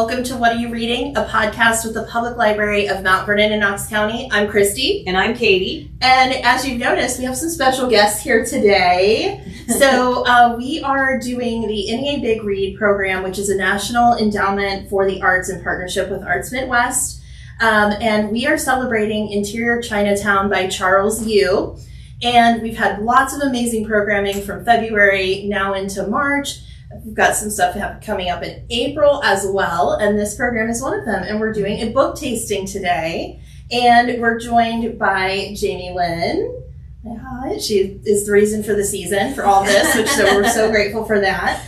welcome to What Are You Reading, a podcast with the Public Library of Mount Vernon in Knox County. I'm Christy. And I'm Katie. And as you've noticed, we have some special guests here today. So we are doing the NEA Big Read program, which is a national endowment for the arts in partnership with Arts Midwest. And we are celebrating Interior Chinatown by Charles Yu. And we've had lots of amazing programming from February now into March. We've got some stuff coming up in April as well, and this program is one of them. And we're doing a book tasting today, and we're joined by Jamie Lynn. Hi, she is the reason for the season for all this, so we're so grateful for that.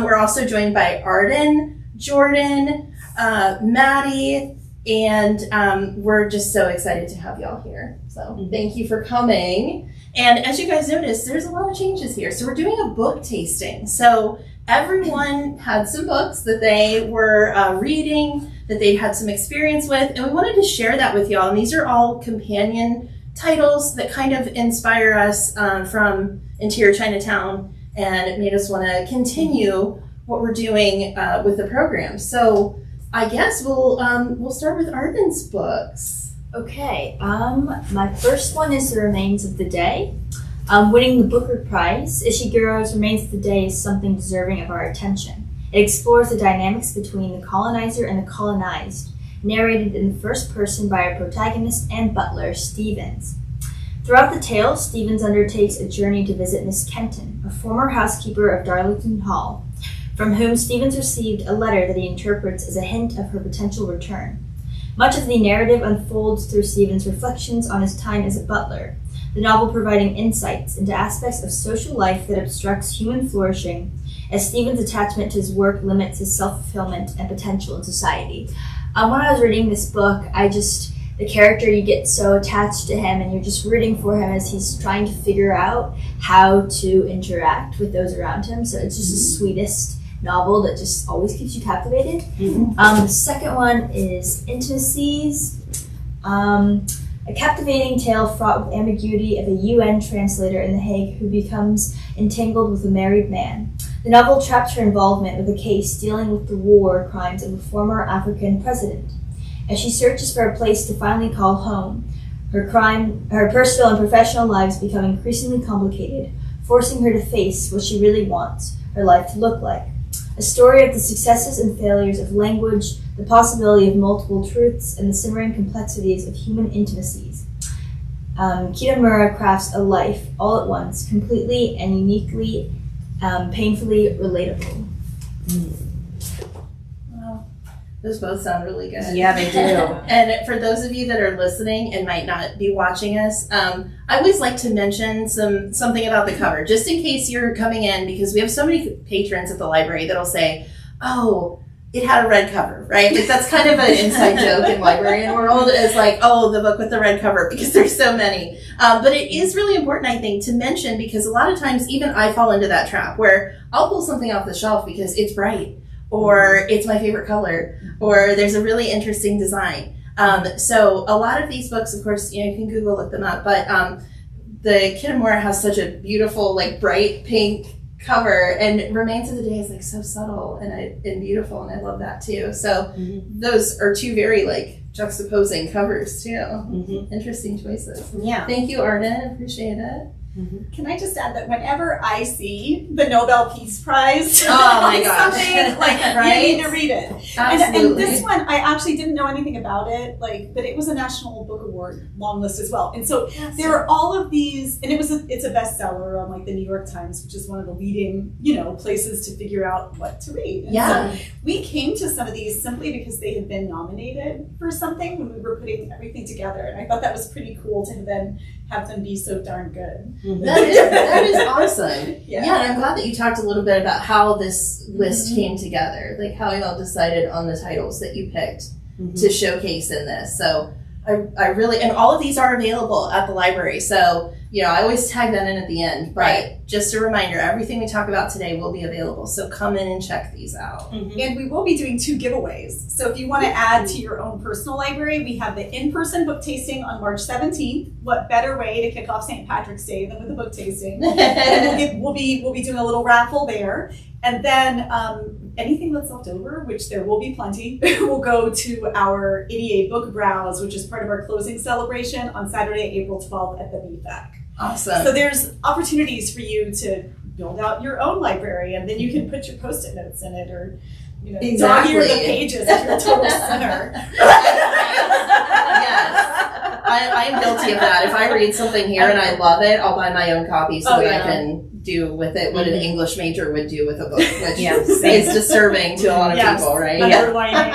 We're also joined by Arden, Jordan, Maddie, and we're just so excited to have y'all here. So thank you for coming. And as you guys noticed, there's a lot of changes here. So we're doing a book tasting. So everyone had some books that they were reading, that they had some experience with, and we wanted to share that with y'all. And these are all companion titles that kind of inspire us from Interior Chinatown, and it made us want to continue what we're doing with the program. So I guess we'll start with Arden's books. Okay, my first one is The Remains of the Day. Winning the Booker Prize, Ishiguro's Remains of the Day is something deserving of our attention. It explores the dynamics between the colonizer and the colonized, narrated in the first person by our protagonist and butler, Stevens. Throughout the tale, Stevens undertakes a journey to visit Miss Kenton, a former housekeeper of Darlington Hall, from whom Stevens received a letter that he interprets as a hint of her potential return. Much of the narrative unfolds through Stevens' reflections on his time as a butler, the novel providing insights into aspects of social life that obstructs human flourishing, as Stevens' attachment to his work limits his self-fulfillment and potential in society. When I was reading this book, the character, you get so attached to him and you're just rooting for him as he's trying to figure out how to interact with those around him. So it's just the sweetest novel that just always keeps you captivated. The second one is Intimacies, a captivating tale fraught with ambiguity of a UN translator in The Hague who becomes entangled with a married man. The novel traps her involvement with a case dealing with the war crimes of a former African president. As she searches for a place to finally call home, her personal and professional lives become increasingly complicated, forcing her to face what she really wants her life to look like. A story of the successes and failures of language, the possibility of multiple truths, and the simmering complexities of human intimacies. Kitamura crafts a life, all at once, completely and uniquely, painfully relatable. Wow. Those both sound really good. Yeah, they do. And for those of you that are listening and might not be watching us, I always like to mention something about the cover, just in case you're coming in, because we have so many patrons at the library that'll say, oh, it had a red cover, right? Like that's kind of an inside joke in librarian world, is like, oh, the book with the red cover, because there's so many. But it is really important, I think, to mention, because a lot of times even I fall into that trap where I'll pull something off the shelf because it's bright, or it's my favorite color, or there's a really interesting design. So a lot of these books, of course, you can Google look them up, but the Kitamura has such a beautiful, like bright pink cover, and Remains of the Day is like so subtle and beautiful, and I love that too. So those are two very like juxtaposing covers too. Interesting choices. Yeah. Thank you, Arden. Appreciate it. Can I just add that whenever I see the Nobel Peace Prize, oh my gosh, something like right? You need to read it. Absolutely. And this one, I actually didn't know anything about it, but it was a National Book Award long list as well. And so there are all of these, and it's a bestseller on like the New York Times, which is one of the leading, places to figure out what to read. And so we came to some of these simply because they had been nominated for something when we were putting everything together, and I thought that was pretty cool to then have them be so darn good. That is awesome. Yeah, and I'm glad that you talked a little bit about how this list came together, like how you all decided on the titles that you picked to showcase in this. So I really, and all of these are available at the library. So, I always tag that in at the end, but just a reminder, everything we talk about today will be available. So come in and check these out. And we will be doing 2 giveaways. So if you want to add to your own personal library, we have the in-person book tasting on March 17th. What better way to kick off St. Patrick's Day than with a book tasting? And we'll be doing a little raffle there. And then anything that's left over, which there will be plenty, will go to our NEA book browse, which is part of our closing celebration on Saturday, April 12th at the BFAC. Awesome. So there's opportunities for you to build out your own library, and then you can put your Post-it notes in it, or Exactly. dog-ear the pages if you're a total sinner. Yes. I'm guilty of that. If I read something here and I love it, I'll buy my own copy so that I can do with it what an English major would do with a book, which is disturbing to a lot of people, right? Underlining.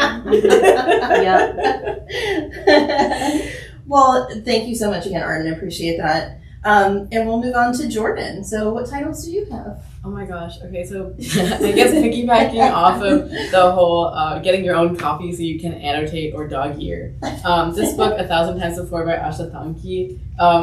Well, thank you so much again, Arden. I appreciate that. And we'll move on to Jordan. So what titles do you have? Oh my gosh. Okay, so I guess piggybacking off of the whole getting your own copy so you can annotate or dog ear. This book, 1,000 Times Before by Asha Thanki,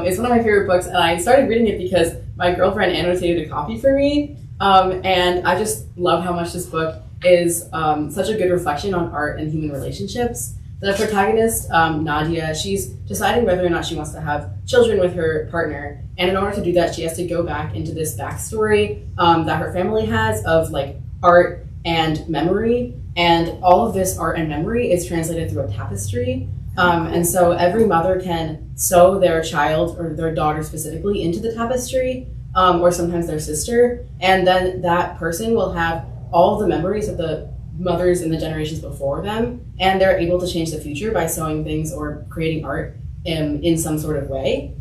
is one of my favorite books, and I started reading it because my girlfriend annotated a copy for me, and I just love how much this book is such a good reflection on art and human relationships. The protagonist, Nadia, she's deciding whether or not she wants to have children with her partner. And in order to do that, she has to go back into this backstory that her family has of like art and memory. And all of this art and memory is translated through a tapestry. And so every mother can sew their child or their daughter specifically into the tapestry, or sometimes their sister. And then that person will have all the memories of the mothers in the generations before them, and they're able to change the future by sewing things or creating art in some sort of way,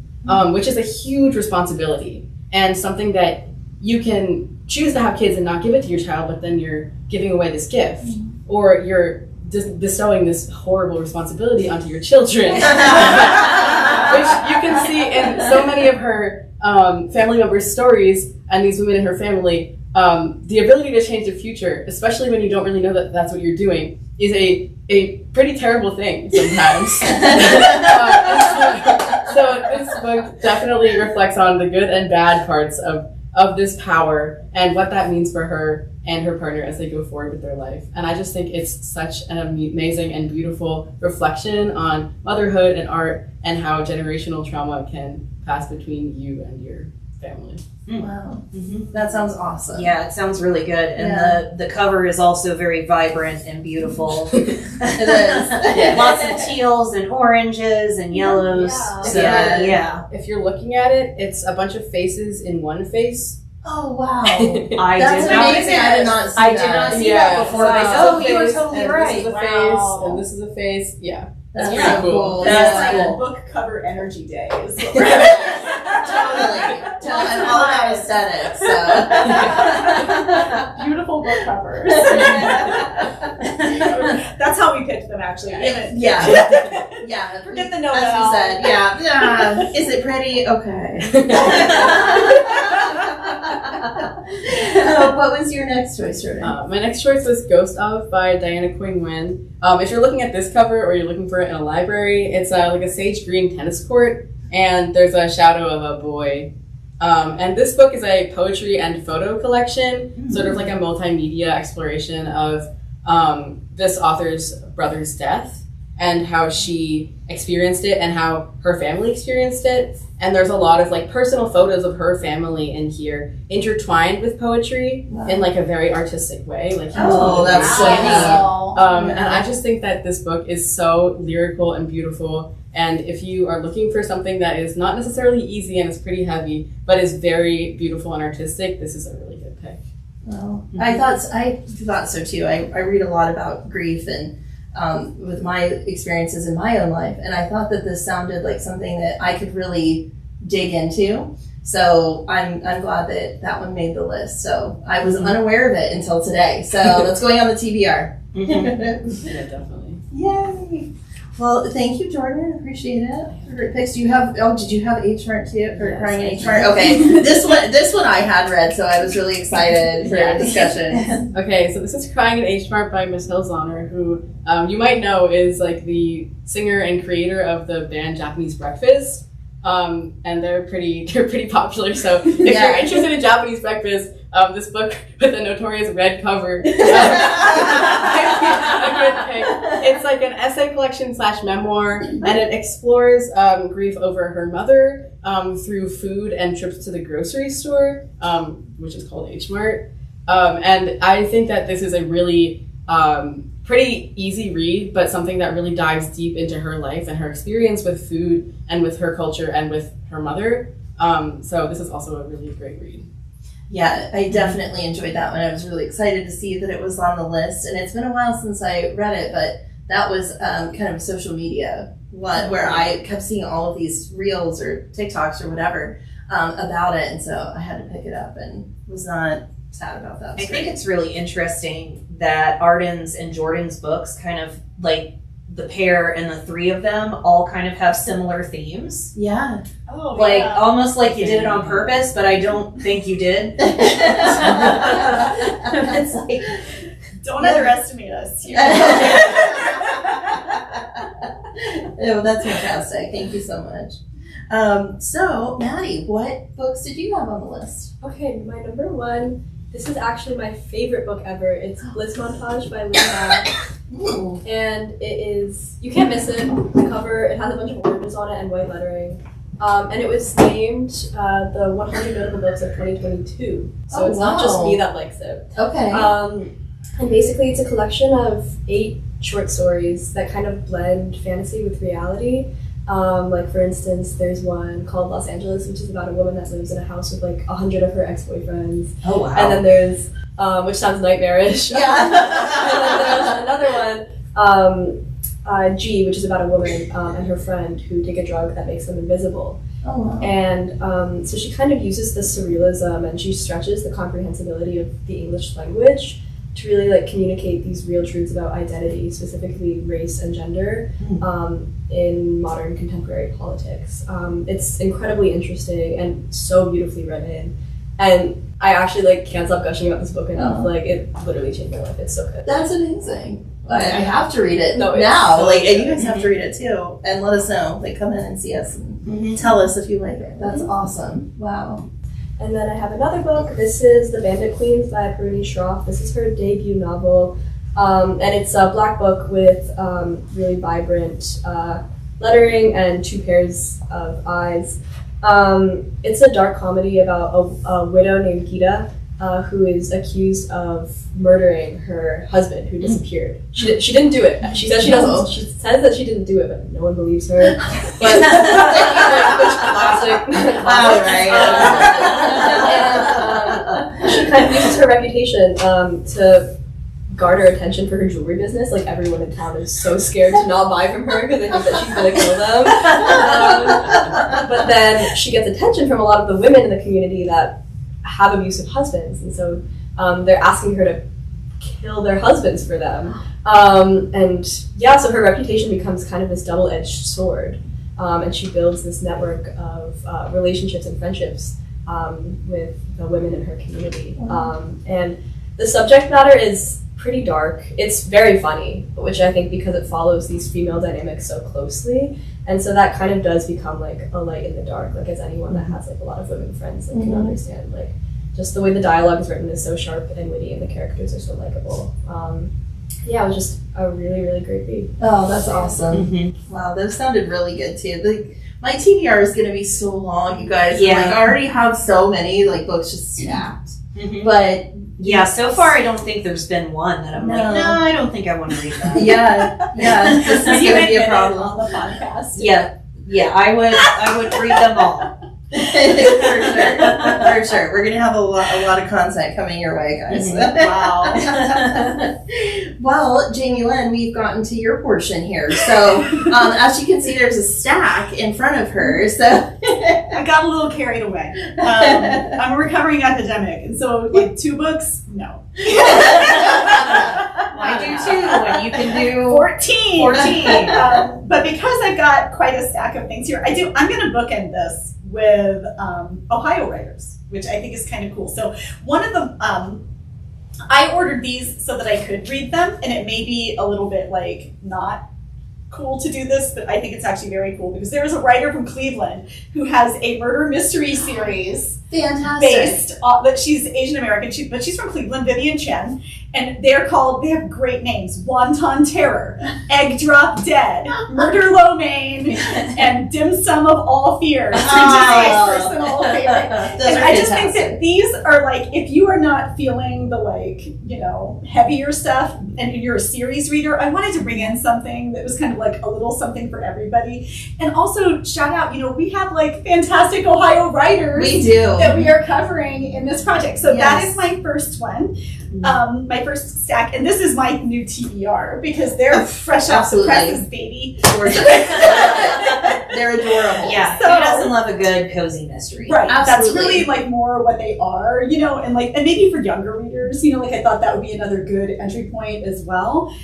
which is a huge responsibility and something that you can choose to have kids and not give it to your child, but then you're giving away this gift, or you're just bestowing this horrible responsibility onto your children, which you can see in so many of her family members' stories and these women in her family. The ability to change the future, especially when you don't really know that that's what you're doing, is a pretty terrible thing sometimes. So this book definitely reflects on the good and bad parts of this power and what that means for her and her partner as they go forward with their life. And I just think it's such an amazing and beautiful reflection on motherhood and art and how generational trauma can pass between you and your family. Wow. That sounds awesome. Yeah, it sounds really good. And the cover is also very vibrant and beautiful. It is. Lots of teals and oranges and yellows. Yeah. So, Yeah. If you're looking at it, it's a bunch of faces in one face. Oh, wow. I That's did not. amazing. I did not see I that. did not see that before. So I this said, is a you were face, totally and right. This is a face, and this is a face. Yeah. That's Yeah. pretty cool. That's Yeah. cool. Book cover energy day is what Totally. I'm all about aesthetics, so. beautiful book covers. That's how we picked them, actually. Yeah. Forget the Nobel. As you said, yeah. Is it pretty? Okay. What was your next choice, Jordan? My next choice was Ghost of by Diana Quinn Nguyen. If you're looking at this cover or you're looking for it in a library, it's like a sage green tennis court, and there's a shadow of a boy. And this book is a poetry and photo collection, sort of like a multimedia exploration of this author's brother's death and how she experienced it and how her family experienced it. And there's a lot of like personal photos of her family in here intertwined with poetry in like a very artistic way. Like that's so neat. And I just think that this book is so lyrical and beautiful. And if you are looking for something that is not necessarily easy and is pretty heavy, but is very beautiful and artistic, this is a really good pick. Well, I thought so too. I read a lot about grief and with my experiences in my own life, and I thought that this sounded like something that I could really dig into. So I'm glad that one made the list. So I was unaware of it until today. So that's going on the TBR. Yeah, definitely. Yay! Well, thank you, Jordan. Appreciate it. Great picks. Do you have? Oh, did you have H Mart too? Or Yes, crying I in H Mart? Okay. This one I had read, so I was really excited for the discussion. Okay, so this is Crying in H Mart by Miss Hilzahner, who you might know is like the singer and creator of the band Japanese Breakfast. And they're pretty popular. So if you're interested in Japanese Breakfast, this book with the notorious red cover, it's like an essay collection / memoir, and it explores grief over her mother through food and trips to the grocery store, which is called H Mart. And I think that this is a really pretty easy read, but something that really dives deep into her life and her experience with food and with her culture and with her mother. So this is also a really great read. Yeah, I definitely enjoyed that one. I was really excited to see that it was on the list, and it's been a while since I read it, but that was kind of a social media one where I kept seeing all of these reels or TikToks or whatever about it, and so I had to pick it up and was not sad about that. I think it's really interesting that Arden's and Jordan's books kind of like the pair and the three of them all kind of have similar themes. Yeah. Oh, Like yeah. almost like you did it on purpose, but I don't think you did. It's like, Don't underestimate us. Oh, that's fantastic. Thank you so much. So, Maddie, what books did you have on the list? Okay, my number one. This is actually my favorite book ever. It's Bliss Montage by Luna. Ooh. And it is, you can't miss it. The cover, it has a bunch of oranges on it and white lettering. And it was named the 100 Notable Books of 2022. So it's not just me that likes it. Okay. And basically it's a collection of 8 short stories that kind of blend fantasy with reality. Like for instance, there's one called Los Angeles, which is about a woman that lives in a house with like 100 of her ex-boyfriends. oh wow. And then there's, which sounds nightmarish. Yeah. And then there's another one, G, which is about a woman and her friend who take a drug that makes them invisible. Oh, wow. And so she kind of uses the surrealism and she stretches the comprehensibility of the English language to really like communicate these real truths about identity, specifically race and gender, in modern contemporary politics. It's incredibly interesting and so beautifully written. And I actually like can't stop gushing about this book enough. Like it literally changed my life. It's so good. That's amazing. I have to read it No, it's now. so Like, and good. you guys have to read it too, and let us know. Like, come in and see us and tell us if you like it. That's awesome. Wow. And then I have another book. This is The Bandit Queens by Peruni Shroff. This is her debut novel. And it's a black book with really vibrant lettering and 2 pairs of eyes. It's a dark comedy about a widow named Gita who is accused of murdering her husband who disappeared. She didn't do it. She says she doesn't. She says that she didn't do it, but no one believes her. But classic. And she kind of uses her reputation to garner attention for her jewelry business. Like everyone in town is so scared to not buy from her because they think that she's gonna kill them. But then she gets attention from a lot of the women in the community that have abusive husbands, and so they're asking her to kill their husbands for them. And yeah, so her reputation becomes kind of this double-edged sword, and she builds this network of relationships and friendships with the women in her community. And the subject matter is pretty dark. It's very funny, which I think because it follows these female dynamics so closely, and so that kind of does become like a light in the dark, like as anyone that has like a lot of women friends can understand. Like just the way the dialogue is written is so sharp and witty, and the characters are so likable. Yeah, it was just a really, really great read. Oh, that's awesome. Wow, those sounded really good too. Like, my TBR is going to be so long, you guys. Yeah. Like, I already have so many like books just stacked. But Yeah, so far I don't think there's been one that I'm like, No. no, I don't think I want to read that. yeah, this is When you going to be a admit it problem. on the podcast. Yeah, I would read them all. For sure. We're gonna have a lot of content coming your way, guys. Wow. Well, Jamie Lynn, we've gotten to your portion here. So, as you can see, there's a stack in front of her. So, I got a little carried away. I'm a recovering academic, and so like 2 books, no. I do too, when you can do 14. 14. But because I've got quite a stack of things here, I'm going to bookend this with Ohio writers, which I think is kind of cool. So one of them, I ordered these so that I could read them, and it may be a little bit like not cool to do this, but I think it's actually very cool because there is a writer from Cleveland who has a murder mystery series Fantastic. based on that. She's Asian American, but she's from Cleveland, Vivian Chen, and they have great names: Wonton Terror, Egg Drop Dead, Murder Lo Mein, and Dim Sum of All Fears, which is my personal favorite. Those And are I just think fantastic. that these are like, if you are not feeling the heavier stuff and you're a series reader, I wanted to bring in something that was kind of like a little something for everybody. And also shout out, we have like fantastic Ohio writers We do. that we are covering in this project. So that Yes. is my first one, my first stack. And this is my new TBR because they're fresh off the Absolutely. presses, baby. Gorgeous. They're adorable. Yeah, So- who doesn't love a good cozy mystery? Right. That's Absolutely. really like more what they are, and maybe for younger readers, I thought that would be another good entry point as well.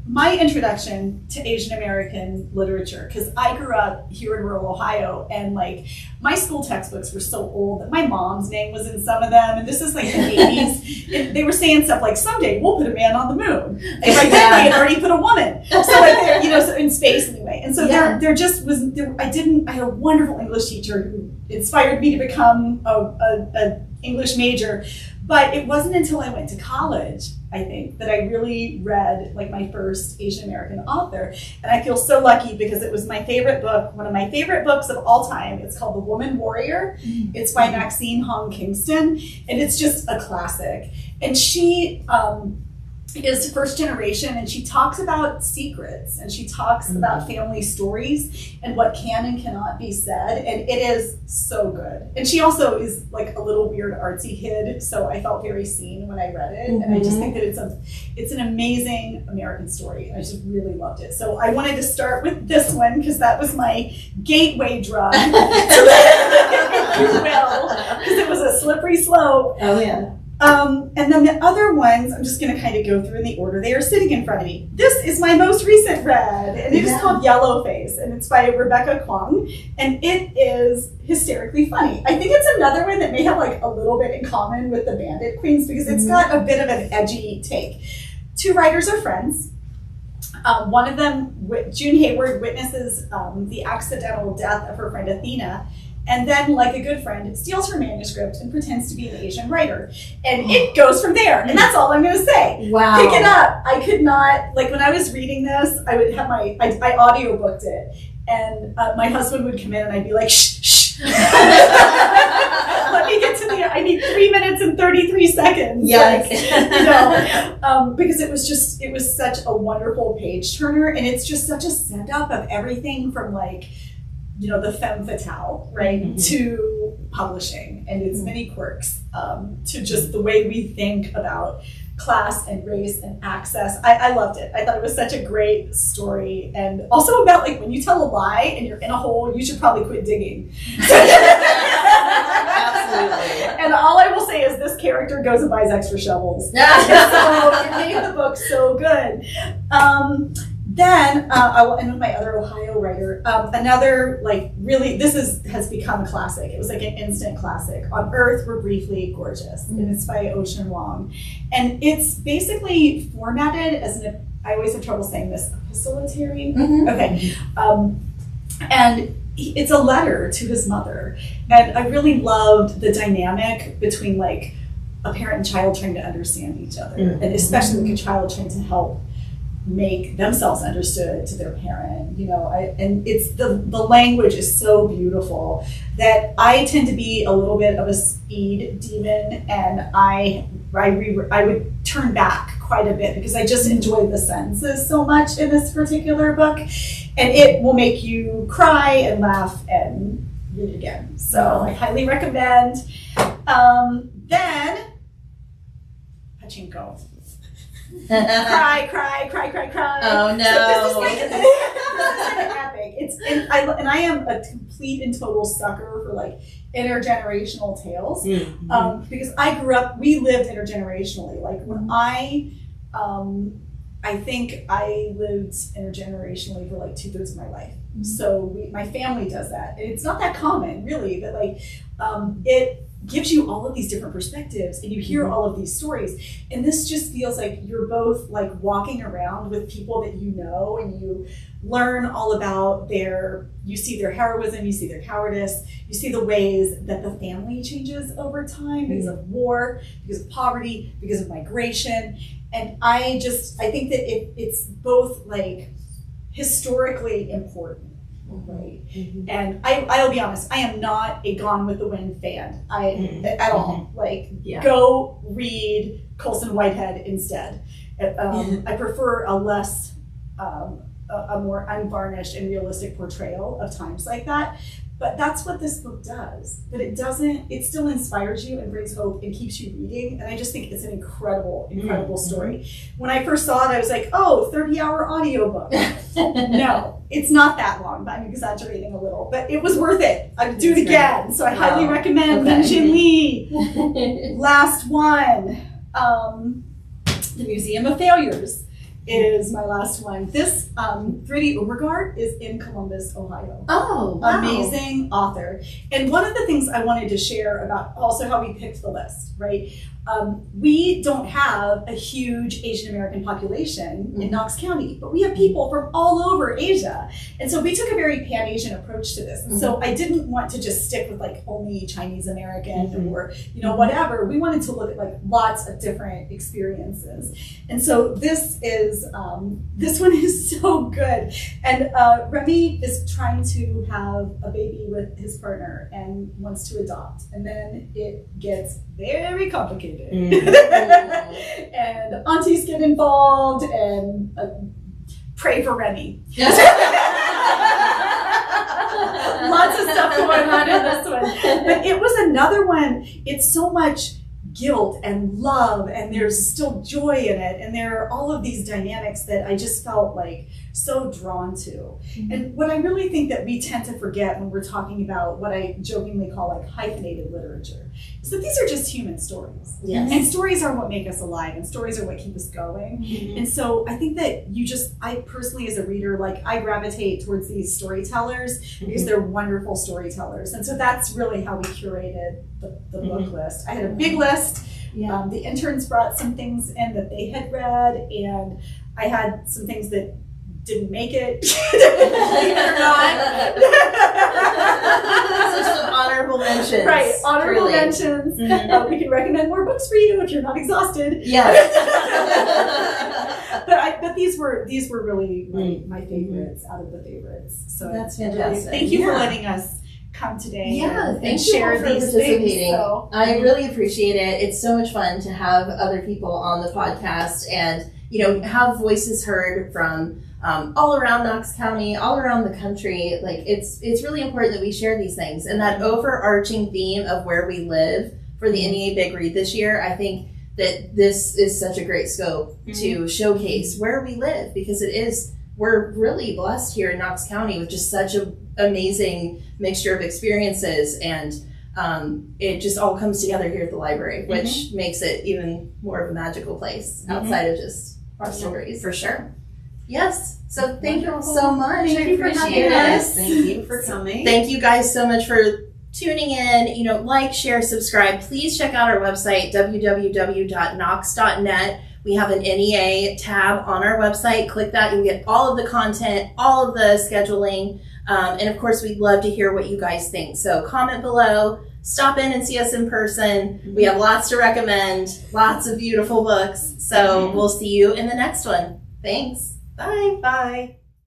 My introduction to Asian American literature, because I grew up here in rural Ohio, and like my school textbooks were so old that my mom's name was in some of them, and this is like the 80s. And they were saying stuff like, someday we'll put a man on the moon. And by then they had already put a woman. So like, so in space anyway. And so Yeah. there just was, I had a wonderful English teacher who inspired me to become a English major. But it wasn't until I went to college, I think, that I really read like my first Asian American author. And I feel so lucky because it was my favorite book, one of my favorite books of all time. It's called The Woman Warrior. It's by Maxine Hong Kingston, and it's just a classic. And she is first generation, and she talks about secrets, and she talks about family stories and what can and cannot be said, and it is so good. And she also is like a little weird artsy kid, so I felt very seen when I read it. And I just think that it's an amazing American story, and I just really loved it. So I wanted to start with this one because that was my gateway drug, if you will, because it was a slippery slope. Oh yeah. And then the other ones, I'm just going to kind of go through in the order. They are sitting in front of me. This is my most recent read, and it is called Yellowface, and it's by Rebecca Kwong, and it is hysterically funny. I think it's another one that may have like a little bit in common with the Bandit Queens because it's got a bit of an edgy take. Two writers are friends. One of them, June Hayward, witnesses the accidental death of her friend Athena, and then, like a good friend, steals her manuscript and pretends to be an Asian writer. And it goes from there. And that's all I'm going to say. Wow. Pick it up. I could not, like when I was reading this, I would have I audiobooked it. And my husband would come in and I'd be like, shh, shh. Let me get to I need 3 minutes and 33 seconds. Yes. Because it was such a wonderful page turner. And it's just such a send up of everything from like, the femme fatale, right, to publishing and its many quirks, to just the way we think about class and race and access. I loved it. I thought it was such a great story, and also about like when you tell a lie and you're in a hole, you should probably quit digging. Absolutely. And all I will say is this character goes and buys extra shovels. So it made the book so good. Then I will end with my other Ohio writer. Another has become a classic. It was like an instant classic. On Earth We're Briefly Gorgeous, and it's by Ocean Wong, and it's basically formatted as I always have trouble saying this, epistolary. Okay, and it's a letter to his mother, and I really loved the dynamic between like a parent and child trying to understand each other, and especially like a child trying to help make themselves understood to their parent, and it's the language is so beautiful that I tend to be a little bit of a speed demon, and I would turn back quite a bit because I just enjoy the sentences so much in this particular book, and it will make you cry and laugh and read it again. So I highly recommend. Then Pachinko. Cry. Oh no. So this is like epic. I am a complete and total sucker for like intergenerational tales. Because we lived intergenerationally. Like when I think I lived intergenerationally for like 2/3 of my life. So my family does that. And it's not that common really, but like gives you all of these different perspectives, and you hear all of these stories, and this just feels like you're both like walking around with people that you know, and you learn all about you see their heroism, you see their cowardice, you see the ways that the family changes over time because of war, because of poverty, because of migration. And I think that it's both like historically important. Right. And I'll be honest, I am not a Gone with the Wind fan. At all. Like, go read Colson Whitehead instead. I prefer a less, a more unvarnished and realistic portrayal of times like that. But that's what this book does. But it still inspires you and brings hope and keeps you reading. And I just think it's an incredible, incredible story. When I first saw it, I was like, 30-hour audiobook. No, it's not that long, but I'm exaggerating a little. But it was worth it. I would do it again. So I highly recommend Min Jin Lee. Last one, The Museum of Failures is my last one. This 3D Ubergard is in Columbus, Ohio. Oh, wow. Amazing author. And one of the things I wanted to share about also how we picked the list, right? We don't have a huge Asian American population in Knox County, but we have people from all over Asia. And so we took a very pan-Asian approach to this. And so I didn't want to just stick with like only Chinese American or, whatever. We wanted to look at like lots of different experiences. And so this one is so good. And Remy is trying to have a baby with his partner and wants to adopt. And then it gets very complicated. And aunties get involved, and pray for Remy. Lots of stuff going on in this one. But it was another one. It's so much guilt and love, and there's still joy in it, and there are all of these dynamics that I just felt like so drawn to. And what I really think that we tend to forget when we're talking about what I jokingly call like hyphenated literature is that these are just human stories. Yes. And stories are what make us alive, and stories are what keep us going. And so I think that I personally as a reader, like I gravitate towards these storytellers because they're wonderful storytellers. And so that's really how we curated the book list. I had a big list. The interns brought some things in that they had read, and I had some things that didn't make it, believe it or not. So some honorable mentions. Right, honorable truly. mentions. We can recommend more books for you if you're not exhausted. Yes. But these were really my favorites out of the favorites. So That's fantastic. Thank you for letting us come today and thank share you for these participating. things. So. I really appreciate it. It's so much fun to have other people on the podcast and have voices heard from all around Knox County, all around the country. Like it's really important that we share these things, and that overarching theme of where we live for the NEA Big Read this year. I think that this is such a great scope to showcase where we live, because we're really blessed here in Knox County with just such an amazing mixture of experiences, and it just all comes together here at the library, which makes it even more of a magical place outside of just our stories. For sure. Yes. So thank you so much. Thank you for appreciate having it. us. Thank you for coming. Thank you guys so much for tuning in. Like, share, subscribe. Please check out our website, www.knox.net. We have an NEA tab on our website. Click that. You'll get all of the content, all of the scheduling. And of course, we'd love to hear what you guys think. So comment below. Stop in and see us in person. We have lots to recommend, lots of beautiful books. So we'll see you in the next one. Thanks. Bye. Bye.